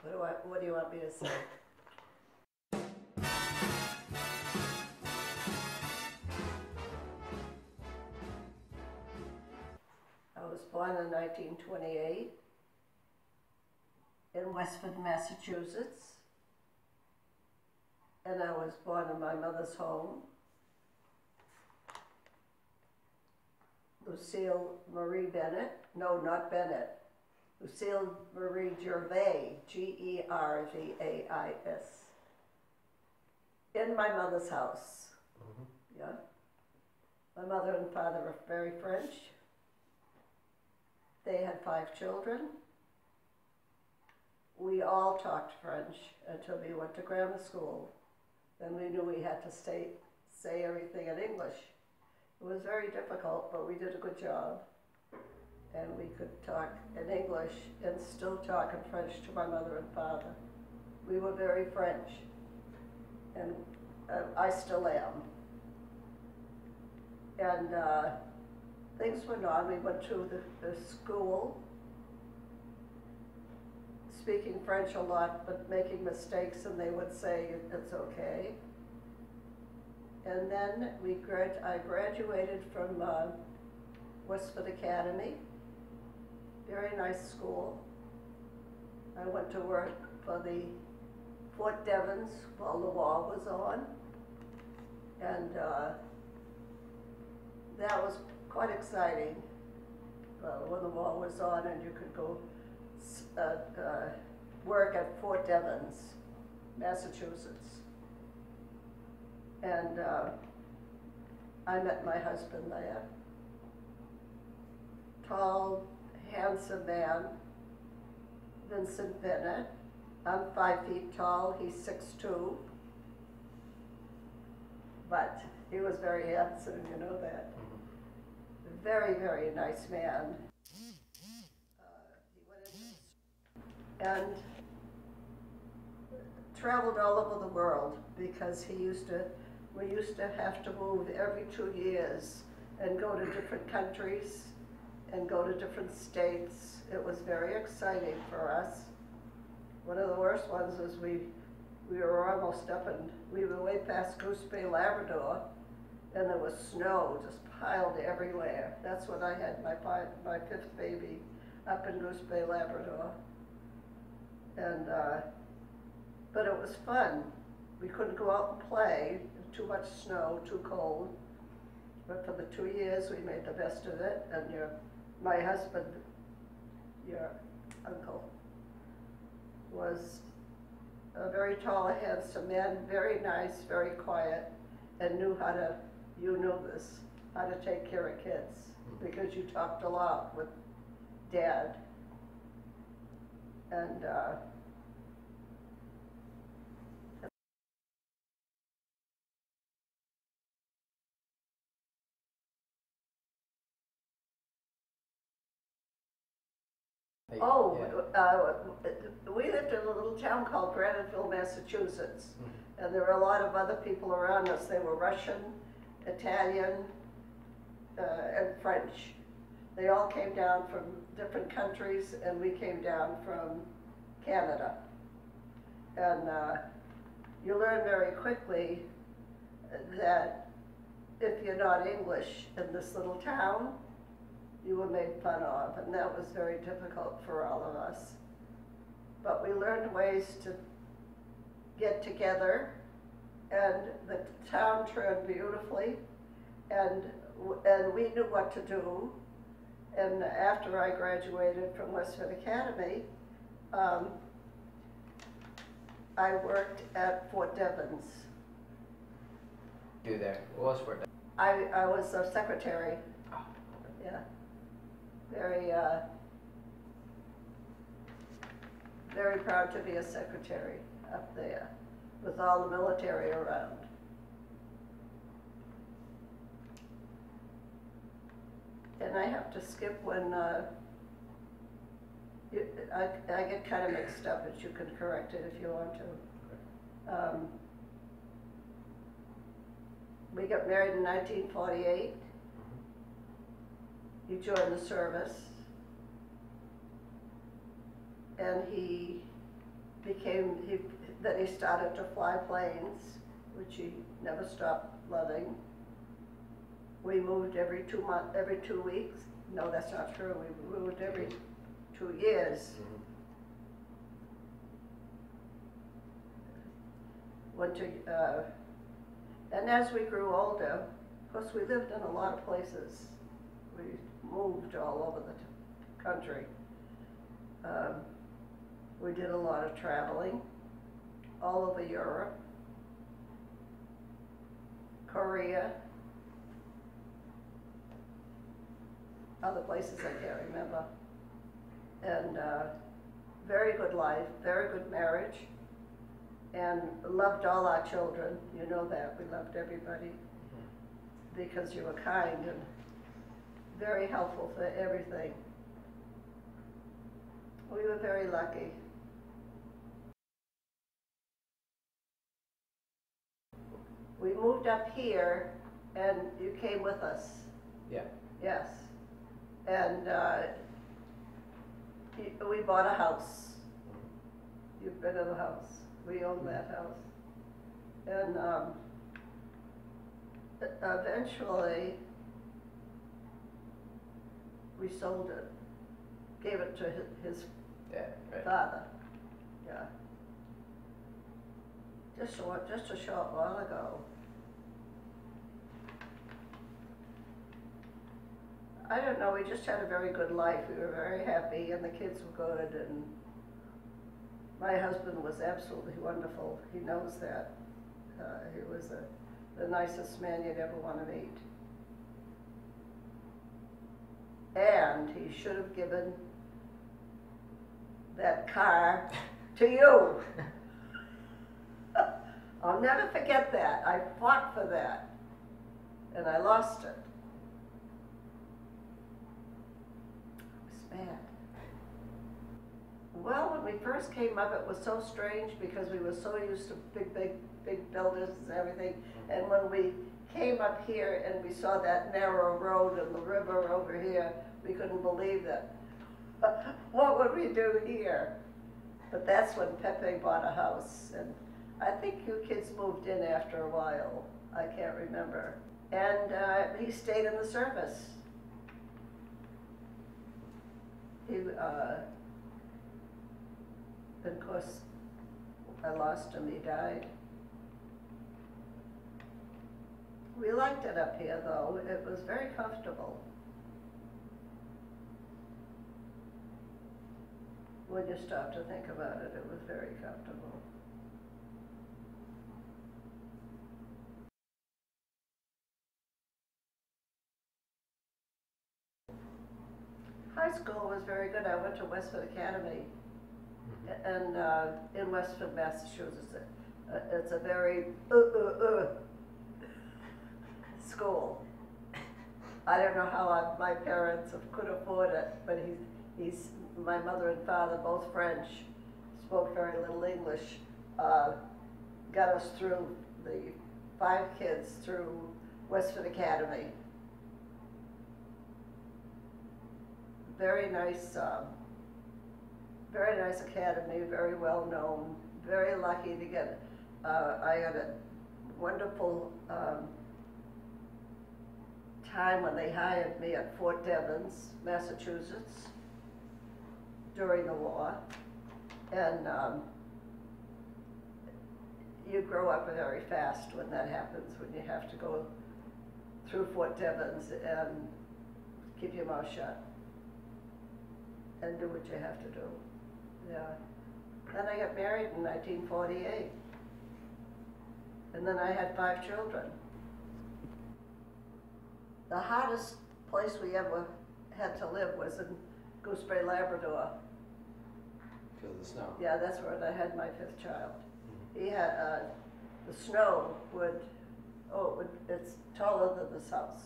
What do you want me to say? I was born in 1928 in Westford, Massachusetts, and I was born in my mother's home. Lucille Marie Bennett, no, not Bennett, Lucille Marie Gervais, Gervais, in my mother's house. Yeah. My mother and father were very French. They had 5 children. We all talked French until we went to grammar school. Then we knew we had to say everything in English. It was very difficult, but we did a good job. And we could talk in English and still talk in French to my mother and father. We were very French, and I still am. And things went on. We went to the school, speaking French a lot, but making mistakes, and they would say, it's okay. And then I graduated from Westford Academy, very nice school. I went to work for the Fort Devens while the war was on, and that was quite exciting when the war was on and you could go work at Fort Devens, Massachusetts. And I met my husband there. Tall, handsome man, Vincent Bennett. I'm 5 feet tall, he's 6'2". But he was very handsome, you know that. Very, very nice man. He went into and traveled all over the world because we used to have to move every 2 years and go to different countries and go to different states. It was very exciting for us. One of the worst ones was we were almost up and we were way past Goose Bay, Labrador, and there was snow just piled everywhere. That's when I had my 5th baby, up in Goose Bay, Labrador. And but it was fun. We couldn't go out and play. Too much snow, too cold. But for the 2 years, we made the best of it. And my husband, your uncle, was a very tall, handsome man, very nice, very quiet, and knew how to, you know this, how to take care of kids, because you talked a lot with Dad. And we lived in a little town called Bennettville, Massachusetts, and there were a lot of other people around us. They were Russian, Italian, and French. They all came down from different countries, and we came down from Canada. And you learn very quickly that if you're not English in this little town, you were made fun of, and that was very difficult for all of us. But we learned ways to get together, and the town turned beautifully, and we knew what to do. And after I graduated from Westford Academy, I worked at Fort Devens. You there? What was Fort Devens? I was a secretary. Oh. Yeah. Very proud to be a secretary up there with all the military around. And I have to skip when I get kind of mixed up, but you can correct it if you want to. We got married in 1948. He joined the service, and he then he started to fly planes, which he never stopped loving. We moved every 2 weeks. No, that's not true. We moved every 2 years. And as we grew older, of course, we lived in a lot of places. We moved all over the country. We did a lot of traveling all over Europe, Korea, other places I can't remember. And very good life, very good marriage, and loved all our children. You know that. We loved everybody because you were kind and very helpful for everything. We were very lucky. We moved up here, and you came with us. Yeah. Yes. And we bought a house. You've been in the house. We own that house. And eventually, we sold it, gave it to his father. Yeah. Just a short while ago. I don't know, we just had a very good life. We were very happy, and the kids were good, and my husband was absolutely wonderful. He knows that. He was the nicest man you'd ever want to meet. And he should have given that car to you. I'll never forget that. I fought for that, and I lost it. It was bad. Well, when we first came up, it was so strange because we were so used to big buildings and everything. And when we came up here and we saw that narrow road and the river over here, we couldn't believe that. What would we do here? But that's when Pepe bought a house, and I think you kids moved in after a while. I can't remember. And he stayed in the service. Of course, I lost him. He died. We liked it up here, though. It was very comfortable. When you stop to think about it, it was very comfortable. High school was very good. I went to Westford Academy, and in Westford, Massachusetts. It's a very school. I don't know how my parents could afford it, but my mother and father, both French, spoke very little English, got us through, the 5 kids through Westford Academy. Very nice academy, very well known, very lucky to get, I had a wonderful time when they hired me at Fort Devens, Massachusetts, during the war. And you grow up very fast when that happens, when you have to go through Fort Devens and keep your mouth shut and do what you have to do. Yeah. Then I got married in 1948. And then I had 5 children. The hottest place we ever had to live was in Gooseberry, Labrador. Because of the snow. Yeah, that's where I had my 5th child. He had, the snow it's taller than this house.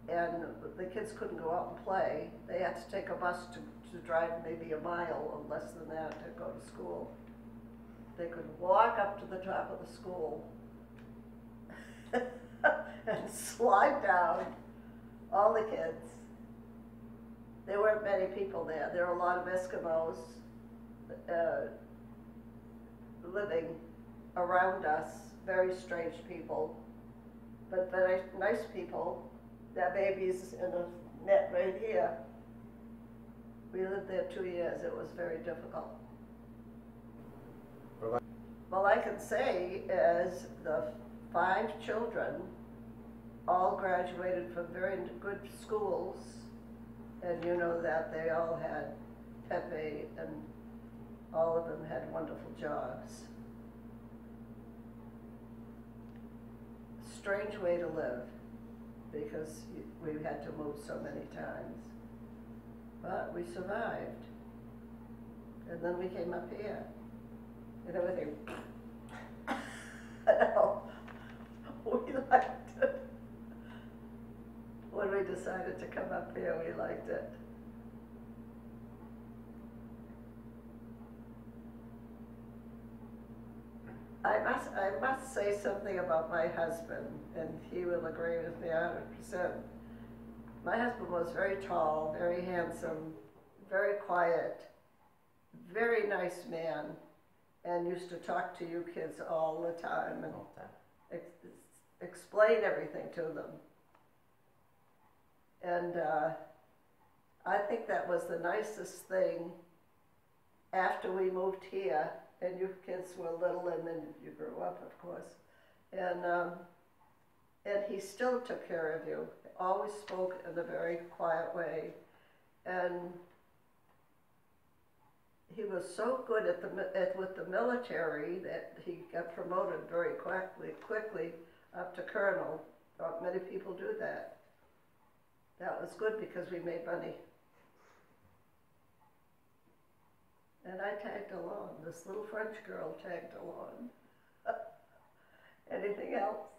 And the kids couldn't go out and play. They had to take a bus to drive maybe a mile or less than that to go to school. They could walk up to the top of the school and slide down, all the kids. There weren't many people there. There were a lot of Eskimos uh, living around us, very strange people, but very nice people. Their babies in a net right here. We lived there 2 years. It was very difficult. Well, I can say is the 5 children all graduated from very good schools, and you know that they all had Pepe, and all of them had wonderful jobs. Strange way to live, because we had to move so many times. But we survived. And then we came up here. And everything, no, we liked it. When we decided to come up here, we liked it. I must say something about my husband, and he will agree with me 100%. My husband was very tall, very handsome, very quiet, very nice man, and used to talk to you kids all the time and explain everything to them. And I think that was the nicest thing after we moved here, and you kids were little, and then you grew up, of course. And he still took care of you. Always spoke in a very quiet way, and he was so good with the military that he got promoted very quickly up to colonel. Not many people do that. That was good because we made money. And I tagged along. This little French girl tagged along. Anything else?